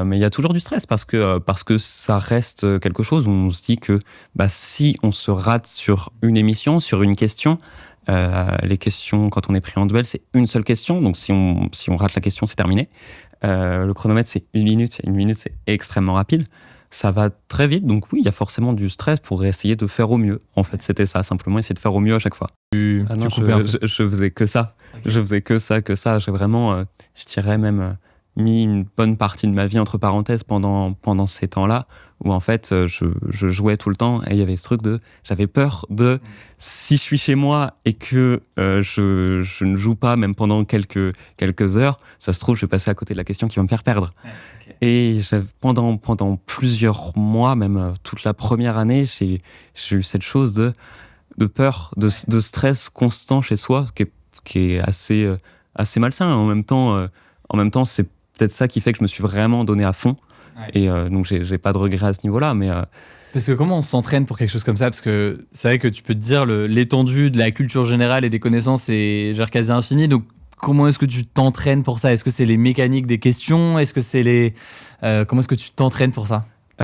Mais il y a toujours du stress parce que ça reste quelque chose où on se dit que si on se rate sur une émission, sur une question, les questions, quand on est pris en duel, c'est une seule question. Donc si on rate la question, c'est terminé. Le chronomètre, c'est 1 minute. 1 minute, c'est extrêmement rapide. Ça va très vite. Donc oui, il y a forcément du stress pour essayer de faire au mieux. En fait, c'était ça, simplement essayer de faire au mieux à chaque fois. Non, je faisais que ça. Okay. Je faisais que ça. J'ai vraiment, je dirais même, mis une bonne partie de ma vie entre parenthèses pendant ces temps-là, où en fait, je jouais tout le temps, et il y avait ce truc j'avais peur si je suis chez moi et que je ne joue pas, même pendant quelques heures, ça se trouve, je vais passer à côté de la question qui va me faire perdre. Ouais, okay. Et pendant plusieurs mois, même toute la première année, j'ai eu cette chose de peur, de stress constant chez soi, qui est assez malsain. En même temps, c'est peut-être ça qui fait que je me suis vraiment donné à fond. Ouais. Et donc, j'ai pas de regrets à ce niveau-là. Mais parce que comment on s'entraîne pour quelque chose comme ça? Parce que c'est vrai que tu peux te dire l'étendue de la culture générale et des connaissances est genre quasi infinie. Donc, comment est-ce que tu t'entraînes pour ça? Est-ce que c'est les mécaniques des questions? Est-ce que c'est comment est-ce que tu t'entraînes pour ça?